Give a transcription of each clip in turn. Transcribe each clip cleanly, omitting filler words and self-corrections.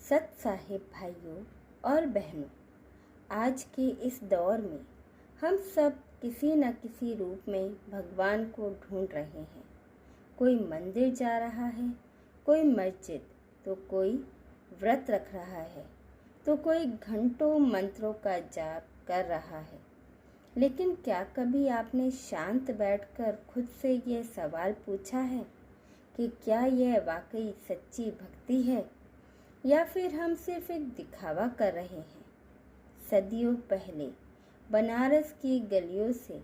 सत साहिब भाइयों और बहनों, आज के इस दौर में हम सब किसी न किसी रूप में भगवान को ढूंढ रहे हैं। कोई मंदिर जा रहा है, कोई मस्जिद, तो कोई व्रत रख रहा है, तो कोई घंटों मंत्रों का जाप कर रहा है। लेकिन क्या कभी आपने शांत बैठकर खुद से ये सवाल पूछा है कि क्या यह वाकई सच्ची भक्ति है या फिर हम सिर्फ एक दिखावा कर रहे हैं? सदियों पहले बनारस की गलियों से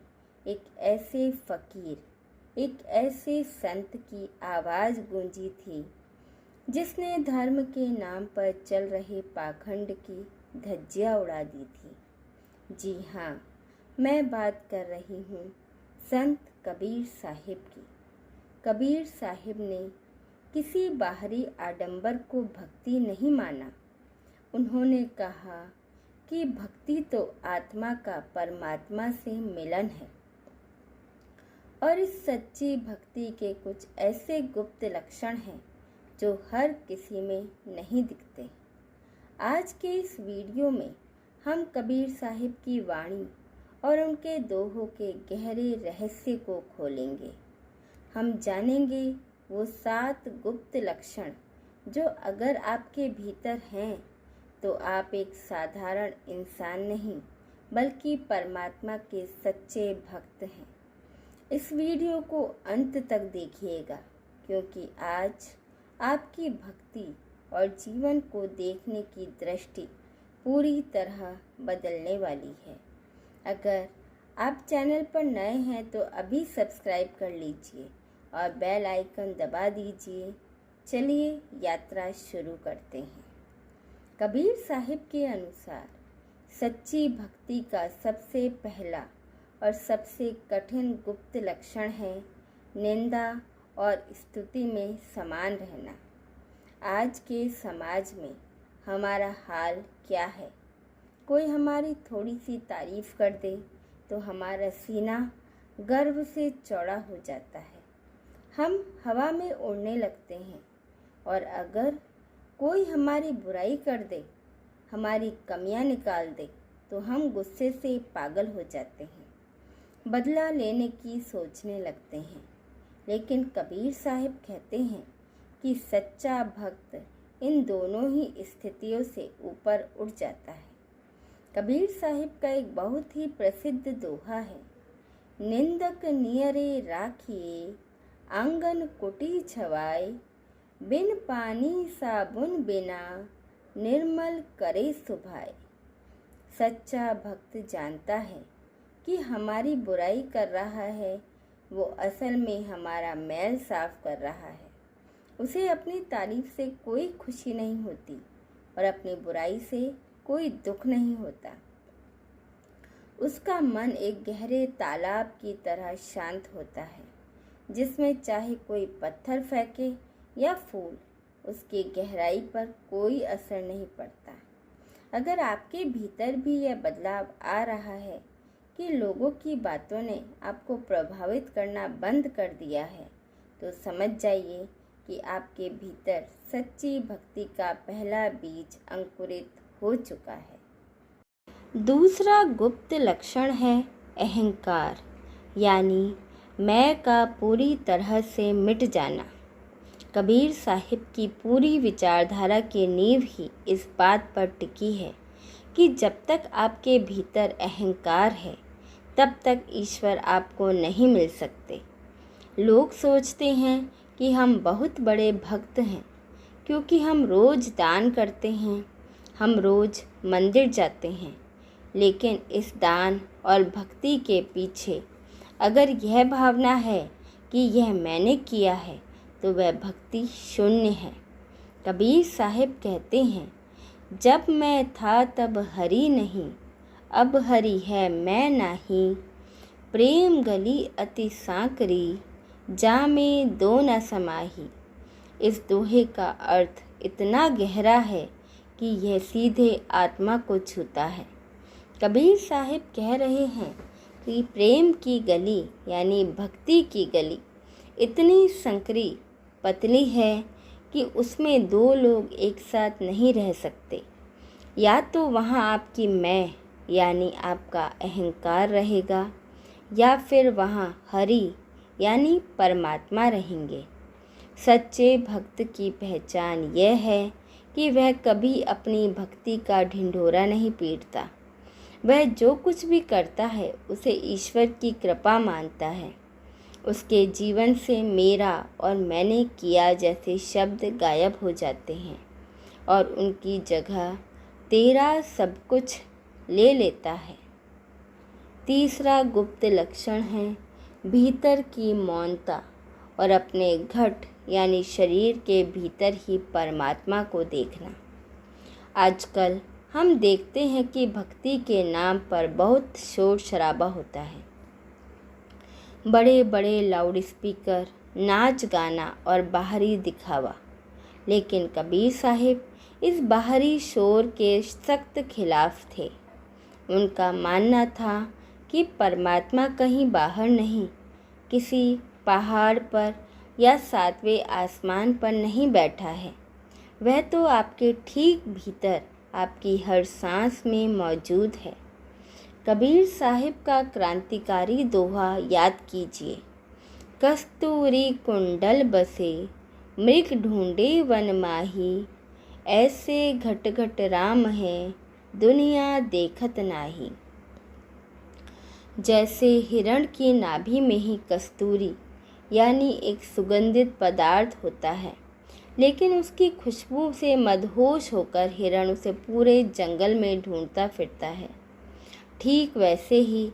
एक ऐसे फकीर, एक ऐसे संत की आवाज़ गूंजी थी जिसने धर्म के नाम पर चल रहे पाखंड की धज्जियाँ उड़ा दी थी। जी हाँ, मैं बात कर रही हूँ संत कबीर साहिब की। कबीर साहिब ने किसी बाहरी आडंबर को भक्ति नहीं माना। उन्होंने कहा कि भक्ति तो आत्मा का परमात्मा से मिलन है और इस सच्ची भक्ति के कुछ ऐसे गुप्त लक्षण हैं जो हर किसी में नहीं दिखते। आज के इस वीडियो में हम कबीर साहिब की वाणी और उनके दोहों के गहरे रहस्य को खोलेंगे। हम जानेंगे वो 7 गुप्त लक्षण जो अगर आपके भीतर हैं तो आप एक साधारण इंसान नहीं बल्कि परमात्मा के सच्चे भक्त हैं। इस वीडियो को अंत तक देखिएगा क्योंकि आज आपकी भक्ति और जीवन को देखने की दृष्टि पूरी तरह बदलने वाली है। अगर आप चैनल पर नए हैं तो अभी सब्सक्राइब कर लीजिए और बेल आइकन दबा दीजिए। चलिए यात्रा शुरू करते हैं। कबीर साहिब के अनुसार सच्ची भक्ति का सबसे पहला और सबसे कठिन गुप्त लक्षण है निंदा और स्तुति में समान रहना। आज के समाज में हमारा हाल क्या है? कोई हमारी थोड़ी सी तारीफ कर दे तो हमारा सीना गर्व से चौड़ा हो जाता है। हम हवा में उड़ने लगते हैं और अगर कोई हमारी बुराई कर दे, हमारी कमियां निकाल दे तो हम गुस्से से पागल हो जाते हैं, बदला लेने की सोचने लगते हैं। लेकिन कबीर साहिब कहते हैं कि सच्चा भक्त इन दोनों ही स्थितियों से ऊपर उठ जाता है। कबीर साहिब का एक बहुत ही प्रसिद्ध दोहा है, निंदक नियरे राखिए आंगन कुटी छवाए, बिन पानी साबुन बिना निर्मल करे सुभाए। सच्चा भक्त जानता है कि हमारी बुराई कर रहा है, वो असल में हमारा मैल साफ कर रहा है। उसे अपनी तारीफ से कोई खुशी नहीं होती और अपनी बुराई से कोई दुख नहीं होता। उसका मन एक गहरे तालाब की तरह शांत होता है जिसमें चाहे कोई पत्थर फेंके या फूल, उसकी गहराई पर कोई असर नहीं पड़ता। अगर आपके भीतर भी यह बदलाव आ रहा है कि लोगों की बातों ने आपको प्रभावित करना बंद कर दिया है तो समझ जाइए कि आपके भीतर सच्ची भक्ति का पहला बीज अंकुरित हो चुका है। दूसरा गुप्त लक्षण है अहंकार, यानी मैं का पूरी तरह से मिट जाना। कबीर साहिब की पूरी विचारधारा की नींव ही इस बात पर टिकी है कि जब तक आपके भीतर अहंकार है तब तक ईश्वर आपको नहीं मिल सकते। लोग सोचते हैं कि हम बहुत बड़े भक्त हैं क्योंकि हम रोज़ दान करते हैं, हम रोज़ मंदिर जाते हैं। लेकिन इस दान और भक्ति के पीछे अगर यह भावना है कि यह मैंने किया है तो वह भक्ति शून्य है। कबीर साहिब कहते हैं, जब मैं था तब हरि नहीं, अब हरि है मैं नाही। प्रेम गली अति सांकरी, जा में दो न समाही। इस दोहे का अर्थ इतना गहरा है कि यह सीधे आत्मा को छूता है। कबीर साहिब कह रहे हैं कि प्रेम की गली यानी भक्ति की गली इतनी संकरी पतली है कि उसमें दो लोग एक साथ नहीं रह सकते। या तो वहाँ आपकी मैं यानी आपका अहंकार रहेगा, या फिर वहाँ हरि यानी परमात्मा रहेंगे। सच्चे भक्त की पहचान यह है कि वह कभी अपनी भक्ति का ढिंढोरा नहीं पीटता। वह जो कुछ भी करता है उसे ईश्वर की कृपा मानता है। उसके जीवन से मेरा और मैंने किया जैसे शब्द गायब हो जाते हैं और उनकी जगह तेरा सब कुछ ले लेता है। तीसरा गुप्त लक्षण है भीतर की मौनता और अपने घट यानी शरीर के भीतर ही परमात्मा को देखना। आजकल हम देखते हैं कि भक्ति के नाम पर बहुत शोर शराबा होता है। बड़े बड़े लाउड स्पीकर, नाच गाना और बाहरी दिखावा। लेकिन कबीर साहिब इस बाहरी शोर के सख्त खिलाफ थे। उनका मानना था कि परमात्मा कहीं बाहर नहीं, किसी पहाड़ पर या सातवें आसमान पर नहीं बैठा है। वह तो आपके ठीक भीतर, आपकी हर सांस में मौजूद है। कबीर साहिब का क्रांतिकारी दोहा याद कीजिए। कस्तूरी कुंडल बसे, मृग ढूंढे वन माही, ऐसे घट घट राम है, दुनिया देखत नाही। जैसे हिरण की नाभि में ही कस्तूरी यानी एक सुगंधित पदार्थ होता है, लेकिन उसकी खुशबू से मदहोश होकर हिरण उसे पूरे जंगल में ढूंढता फिरता है, ठीक वैसे ही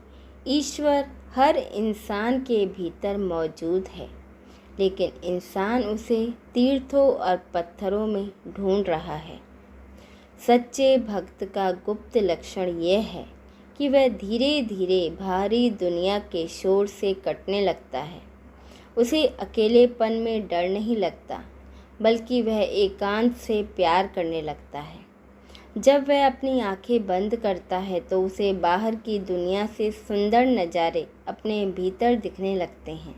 ईश्वर हर इंसान के भीतर मौजूद है, लेकिन इंसान उसे तीर्थों और पत्थरों में ढूंढ रहा है। सच्चे भक्त का गुप्त लक्षण यह है कि वह धीरे धीरे भारी दुनिया के शोर से कटने लगता है। उसे अकेलेपन में डर नहीं लगता, बल्कि वह एकांत से प्यार करने लगता है। जब वह अपनी आंखें बंद करता है तो उसे बाहर की दुनिया से सुंदर नज़ारे अपने भीतर दिखने लगते हैं।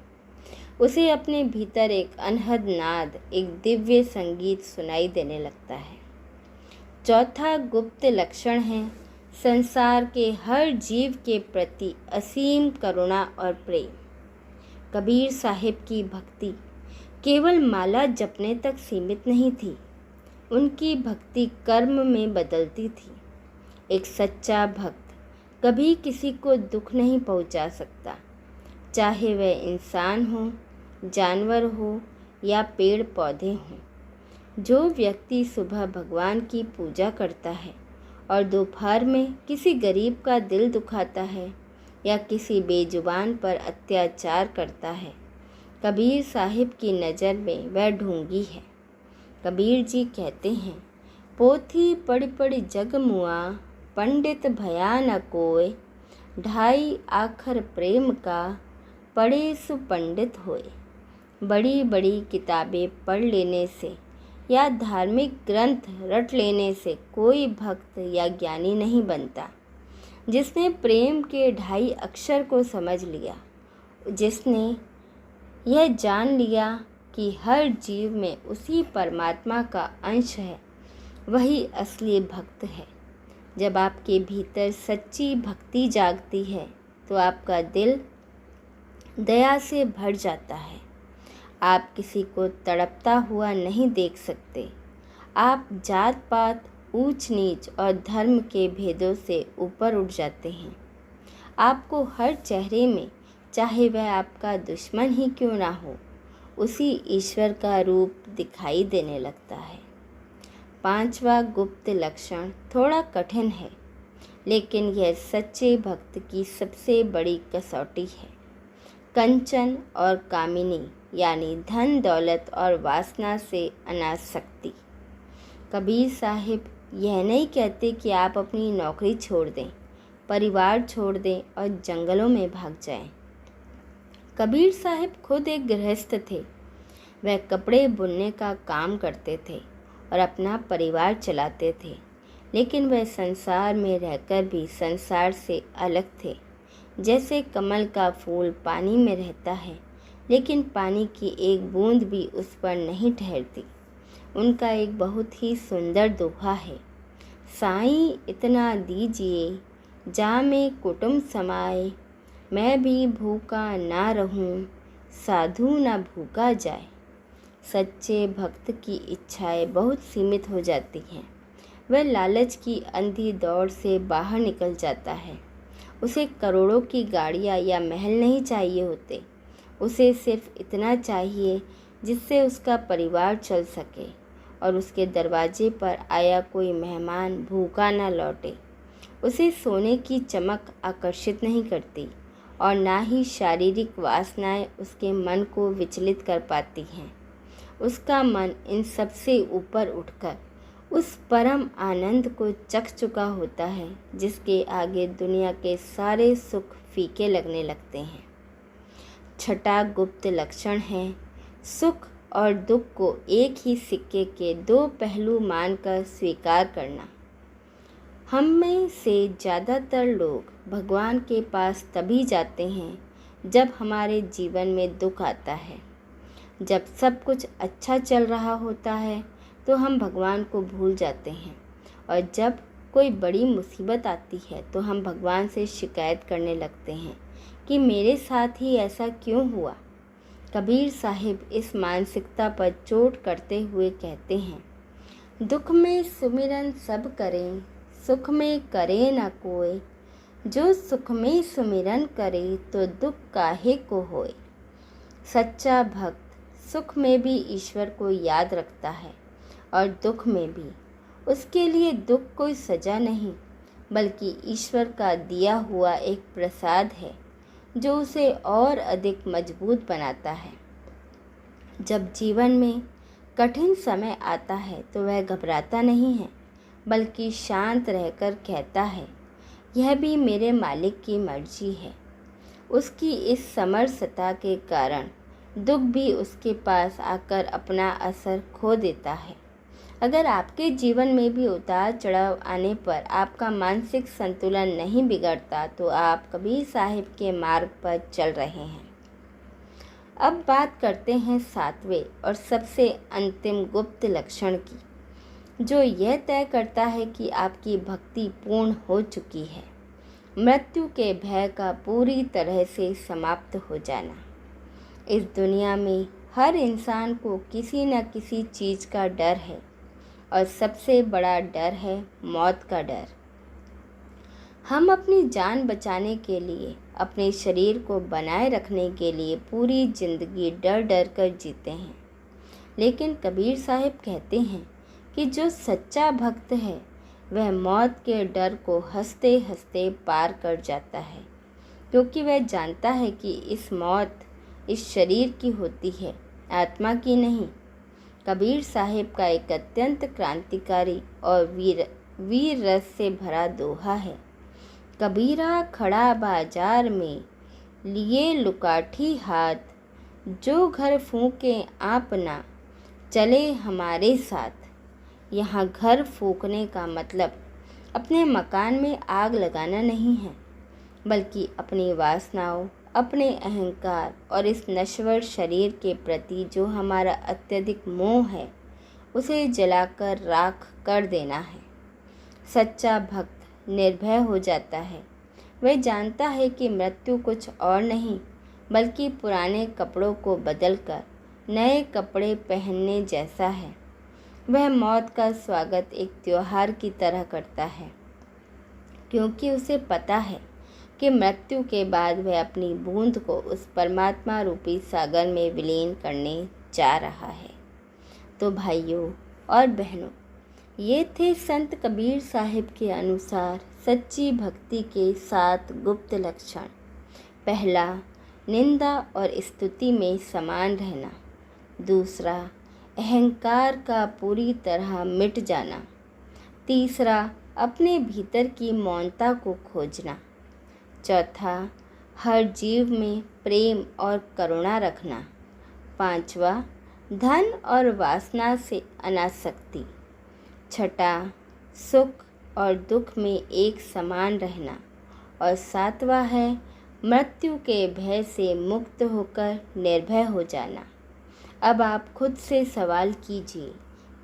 उसे अपने भीतर एक अनहद नाद, एक दिव्य संगीत सुनाई देने लगता है। चौथा गुप्त लक्षण है संसार के हर जीव के प्रति असीम करुणा और प्रेम। कबीर साहिब की भक्ति केवल माला जपने तक सीमित नहीं थी, उनकी भक्ति कर्म में बदलती थी। एक सच्चा भक्त कभी किसी को दुख नहीं पहुंचा सकता, चाहे वह इंसान हो, जानवर हो या पेड़ पौधे हों। जो व्यक्ति सुबह भगवान की पूजा करता है और दोपहर में किसी गरीब का दिल दुखाता है या किसी बेजुबान पर अत्याचार करता है, कबीर साहिब की नज़र में वह ढोंगी है। कबीर जी कहते हैं, पोथी पढ़ पढ़ जग मुआ, पंडित भया न कोय, ढाई आखर प्रेम का, पढ़े सु पंडित होए। बड़ी बड़ी किताबें पढ़ लेने से या धार्मिक ग्रंथ रट लेने से कोई भक्त या ज्ञानी नहीं बनता। जिसने प्रेम के ढाई अक्षर को समझ लिया, जिसने यह जान लिया कि हर जीव में उसी परमात्मा का अंश है, वही असली भक्त है। जब आपके भीतर सच्ची भक्ति जागती है तो आपका दिल दया से भर जाता है। आप किसी को तड़पता हुआ नहीं देख सकते। आप जात पात, ऊंच नीच और धर्म के भेदों से ऊपर उठ जाते हैं। आपको हर चेहरे में, चाहे वह आपका दुश्मन ही क्यों ना हो, उसी ईश्वर का रूप दिखाई देने लगता है। पांचवा गुप्त लक्षण थोड़ा कठिन है, लेकिन यह सच्चे भक्त की सबसे बड़ी कसौटी है। कंचन और कामिनी यानी धन दौलत और वासना से अनासक्ति। कबीर साहिब यह नहीं कहते कि आप अपनी नौकरी छोड़ दें, परिवार छोड़ दें और जंगलों में भाग जाएं। कबीर साहिब खुद एक गृहस्थ थे। वह कपड़े बुनने का काम करते थे और अपना परिवार चलाते थे, लेकिन वह संसार में रहकर भी संसार से अलग थे। जैसे कमल का फूल पानी में रहता है, लेकिन पानी की एक बूंद भी उस पर नहीं ठहरती, उनका एक बहुत ही सुंदर दोहा है। साईं इतना दीजिए जा में कुटुंब समाए, मैं भी भूखा ना रहूं, साधु ना भूखा जाए। सच्चे भक्त की इच्छाएं बहुत सीमित हो जाती हैं। वह लालच की अंधी दौड़ से बाहर निकल जाता है। उसे करोड़ों की गाड़ियाँ या महल नहीं चाहिए होते। उसे सिर्फ इतना चाहिए जिससे उसका परिवार चल सके और उसके दरवाजे पर आया कोई मेहमान भूखा ना लौटे। उसे सोने की चमक आकर्षित नहीं करती और ना ही शारीरिक वासनाएं उसके मन को विचलित कर पाती हैं। उसका मन इन सब से ऊपर उठकर उस परम आनंद को चख चुका होता है जिसके आगे दुनिया के सारे सुख फीके लगने लगते हैं। छठा गुप्त लक्षण है सुख और दुख को एक ही सिक्के के दो पहलू मानकर स्वीकार करना। हम में से ज़्यादातर लोग भगवान के पास तभी जाते हैं जब हमारे जीवन में दुख आता है। जब सब कुछ अच्छा चल रहा होता है तो हम भगवान को भूल जाते हैं और जब कोई बड़ी मुसीबत आती है तो हम भगवान से शिकायत करने लगते हैं कि मेरे साथ ही ऐसा क्यों हुआ। कबीर साहिब इस मानसिकता पर चोट करते हुए कहते हैं, दुख में सुमिरन सब करें, सुख में करे न कोई, जो सुख में सुमिरन करे तो दुख काहे को होए। सच्चा भक्त सुख में भी ईश्वर को याद रखता है और दुख में भी। उसके लिए दुख कोई सज़ा नहीं बल्कि ईश्वर का दिया हुआ एक प्रसाद है जो उसे और अधिक मजबूत बनाता है। जब जीवन में कठिन समय आता है तो वह घबराता नहीं है बल्कि शांत रहकर कहता है, यह भी मेरे मालिक की मर्जी है। उसकी इस समरसता के कारण दुख भी उसके पास आकर अपना असर खो देता है। अगर आपके जीवन में भी उतार चढ़ाव आने पर आपका मानसिक संतुलन नहीं बिगड़ता तो आप कबीर साहिब के मार्ग पर चल रहे हैं। अब बात करते हैं सातवें और सबसे अंतिम गुप्त लक्षण की, जो यह तय करता है कि आपकी भक्ति पूर्ण हो चुकी है। मृत्यु के भय का पूरी तरह से समाप्त हो जाना। इस दुनिया में हर इंसान को किसी न किसी चीज़ का डर है और सबसे बड़ा डर है मौत का डर। हम अपनी जान बचाने के लिए, अपने शरीर को बनाए रखने के लिए पूरी ज़िंदगी डर डर कर जीते हैं। लेकिन कबीर साहिब कहते हैं कि जो सच्चा भक्त है वह मौत के डर को हंसते हंसते पार कर जाता है, क्योंकि वह जानता है कि इस मौत इस शरीर की होती है, आत्मा की नहीं। कबीर साहिब का एक अत्यंत क्रांतिकारी और वीर रस से भरा दोहा है। कबीरा खड़ा बाजार में लिए लुकाठी हाथ, जो घर फूके आप ना चले हमारे साथ। यहाँ घर फूकने का मतलब अपने मकान में आग लगाना नहीं है, बल्कि अपनी वासनाओं, अपने अहंकार और इस नश्वर शरीर के प्रति जो हमारा अत्यधिक मोह है उसे जलाकर राख कर देना है। सच्चा भक्त निर्भय हो जाता है। वह जानता है कि मृत्यु कुछ और नहीं बल्कि पुराने कपड़ों को बदलकर नए कपड़े पहनने जैसा है। वह मौत का स्वागत एक त्योहार की तरह करता है, क्योंकि उसे पता है कि मृत्यु के बाद वह अपनी बूंद को उस परमात्मा रूपी सागर में विलीन करने जा रहा है। तो भाइयों और बहनों, ये थे संत कबीर साहिब के अनुसार सच्ची भक्ति के 7 गुप्त लक्षण। पहला, निंदा और स्तुति में समान रहना। दूसरा, अहंकार का पूरी तरह मिट जाना। तीसरा, अपने भीतर की मौनता को खोजना। चौथा, हर जीव में प्रेम और करुणा रखना। पांचवा, धन और वासना से अनासक्ति। छठा, सुख और दुख में एक समान रहना। और सातवां है मृत्यु के भय से मुक्त होकर निर्भय हो जाना। अब आप खुद से सवाल कीजिए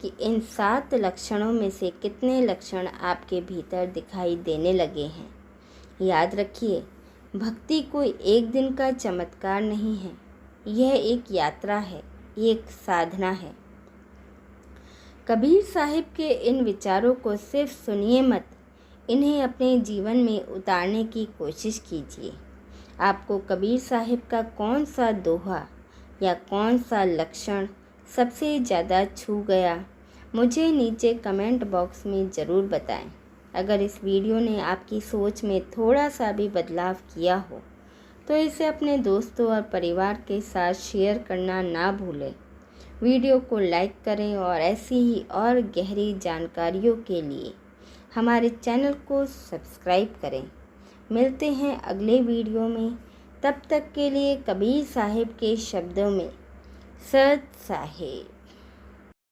कि इन 7 लक्षणों में से कितने लक्षण आपके भीतर दिखाई देने लगे हैं। याद रखिए, भक्ति कोई एक दिन का चमत्कार नहीं है, यह एक यात्रा है, एक साधना है। कबीर साहिब के इन विचारों को सिर्फ सुनिए मत, इन्हें अपने जीवन में उतारने की कोशिश कीजिए। आपको कबीर साहिब का कौन सा दोहा या कौन सा लक्षण सबसे ज़्यादा छू गया, मुझे नीचे कमेंट बॉक्स में ज़रूर बताएं। अगर इस वीडियो ने आपकी सोच में थोड़ा सा भी बदलाव किया हो तो इसे अपने दोस्तों और परिवार के साथ शेयर करना ना भूलें। वीडियो को लाइक करें और ऐसी ही और गहरी जानकारियों के लिए हमारे चैनल को सब्सक्राइब करें। मिलते हैं अगले वीडियो में, तब तक के लिए कबीर साहिब के शब्दों में सत साहिब।